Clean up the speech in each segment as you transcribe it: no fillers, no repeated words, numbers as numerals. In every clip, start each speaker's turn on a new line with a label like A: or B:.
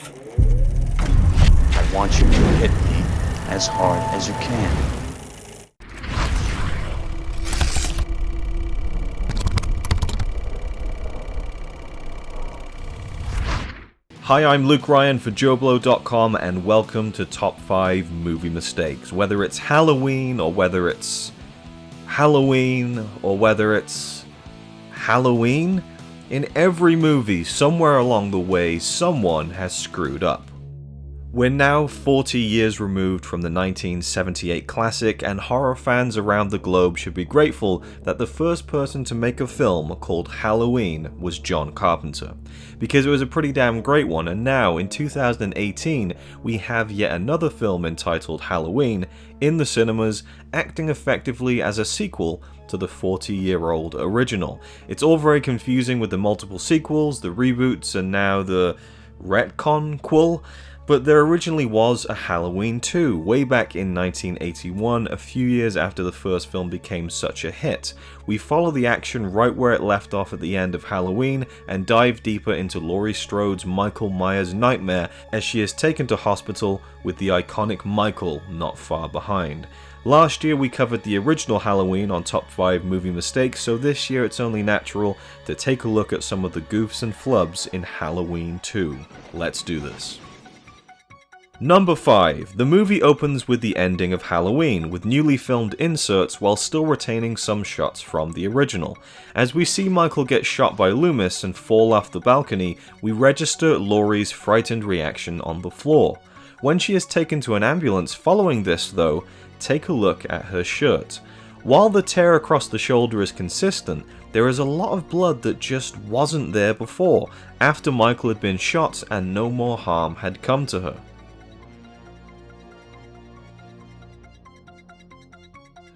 A: I want you to hit me as hard as you can.
B: Hi, I'm Luke Ryan for JoBlo.com and welcome to Top 5 Movie Mistakes. Whether it's Halloween or whether it's Halloween or whether it's Halloween, in every movie, somewhere along the way, someone has screwed up. We're now 40 years removed from the 1978 classic, and horror fans around the globe should be grateful that the first person to make a film called Halloween was John Carpenter, because it was a pretty damn great one. And now, in 2018, we have yet another film entitled Halloween in the cinemas, acting effectively as a sequel to the 40-year-old original. It's all very confusing with the multiple sequels, the reboots, and now the retconquel. But there originally was a Halloween 2, way back in 1981, a few years after the first film became such a hit. We follow the action right where it left off at the end of Halloween, and dive deeper into Laurie Strode's Michael Myers nightmare as she is taken to hospital with the iconic Michael not far behind. Last year we covered the original Halloween on Top 5 Movie Mistakes, so this year it's only natural to take a look at some of the goofs and flubs in Halloween 2. Let's do this. Number 5. The movie opens with the ending of Halloween, with newly filmed inserts while still retaining some shots from the original. As we see Michael get shot by Loomis and fall off the balcony, we register Laurie's frightened reaction on the floor. When she is taken to an ambulance following this though, take a look at her shirt. While the tear across the shoulder is consistent, there is a lot of blood that just wasn't there before, after Michael had been shot and no more harm had come to her.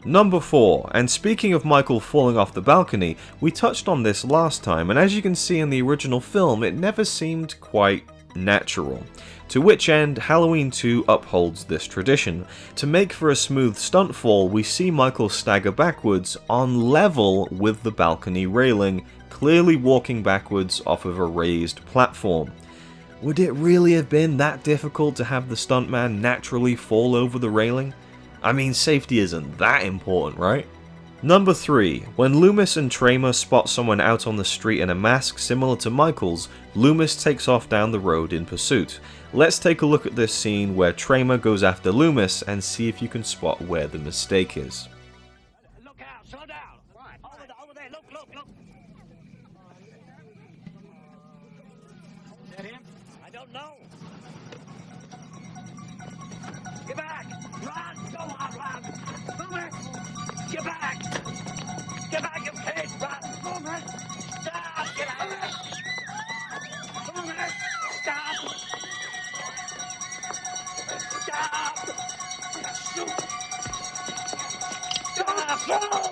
B: Number 4, and speaking of Michael falling off the balcony, we touched on this last time, and as you can see in the original film, it never seemed quite natural. To which end, Halloween 2 upholds this tradition. To make for a smooth stunt fall, we see Michael stagger backwards on level with the balcony railing, clearly walking backwards off of a raised platform. Would it really have been that difficult to have the stuntman naturally fall over the railing? I mean, safety isn't that important, right? Number 3. When Loomis and Tramer spot someone out on the street in a mask similar to Michael's, Loomis takes off down the road in pursuit. Let's take a look at this scene where Tramer goes after Loomis and see if you can spot where the mistake is.
C: Look out, slow down. Over there, look. Is that him? I don't know. Get back! Run! Go on, run! Move it! Get back! Get back, you pig! Run! Move it! Stop! Get out of there! Move it! Stop! Stop! Shoot! Stop! Shoot!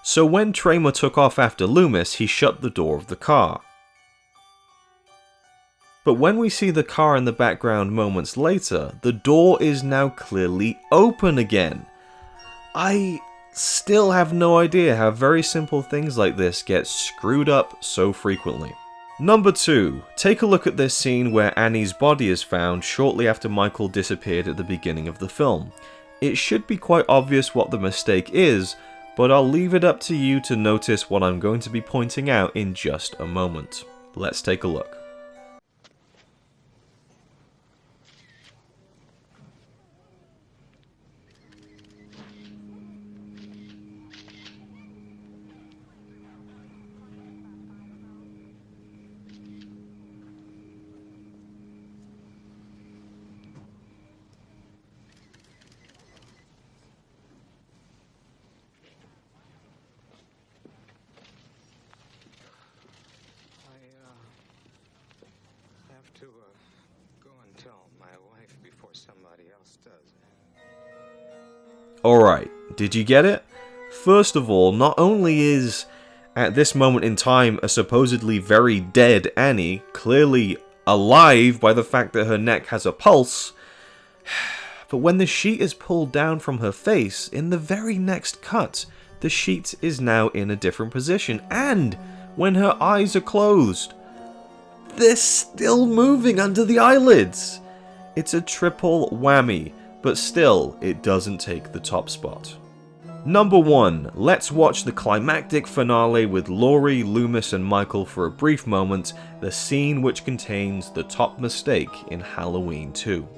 B: So when Tramer took off after Loomis, he shut the door of the car. But when we see the car in the background moments later, the door is now clearly open again. I still have no idea how very simple things like this get screwed up so frequently. Number 2. Take a look at this scene where Annie's body is found shortly after Michael disappeared at the beginning of the film. It should be quite obvious what the mistake is, but I'll leave it up to you to notice what I'm going to be pointing out in just a moment. Let's take a look.
D: Go and tell my wife before somebody else does.
B: Alright, did you get it? First of all, not only is At this moment in time, a supposedly very dead Annie, clearly alive by the fact that her neck has a pulse. But when the sheet is pulled down from her face, in the very next cut, the sheet is now in a different position, and when her eyes are closed, they're still moving under the eyelids. It's a triple whammy, but still, it doesn't take the top spot. Number 1, let's watch the climactic finale with Laurie, Loomis, and Michael for a brief moment, the scene which contains the top mistake in Halloween 2.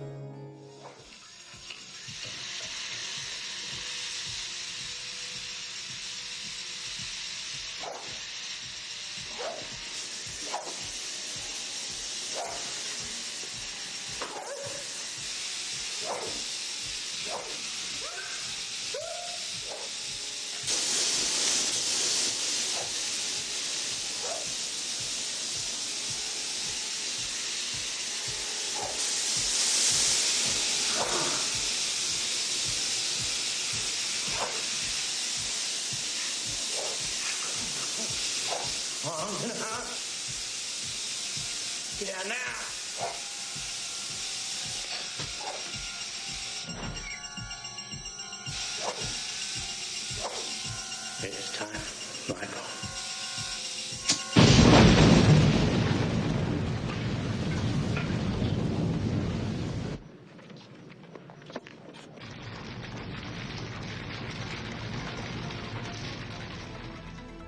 C: Yeah, now. It's time, Michael.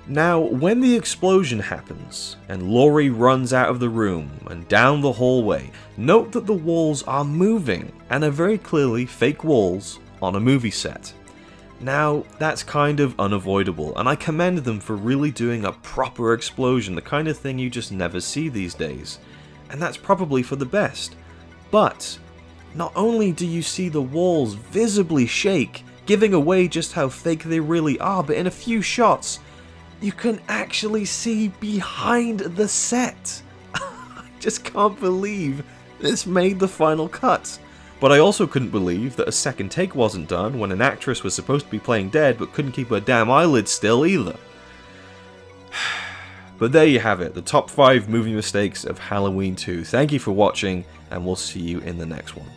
B: Now, when the explosion happens, and Laurie runs out of the room and down the hallway, note that the walls are moving, and are very clearly fake walls on a movie set. Now, that's kind of unavoidable, and I commend them for really doing a proper explosion, the kind of thing you just never see these days. And that's probably for the best. But, not only do you see the walls visibly shake, giving away just how fake they really are, but in a few shots, you can actually see behind the set. I just can't believe this made the final cut. But I also couldn't believe that a second take wasn't done when an actress was supposed to be playing dead but couldn't keep her damn eyelids still either. But there you have it, the top 5 movie mistakes of Halloween 2. Thank you for watching, and we'll see you in the next one.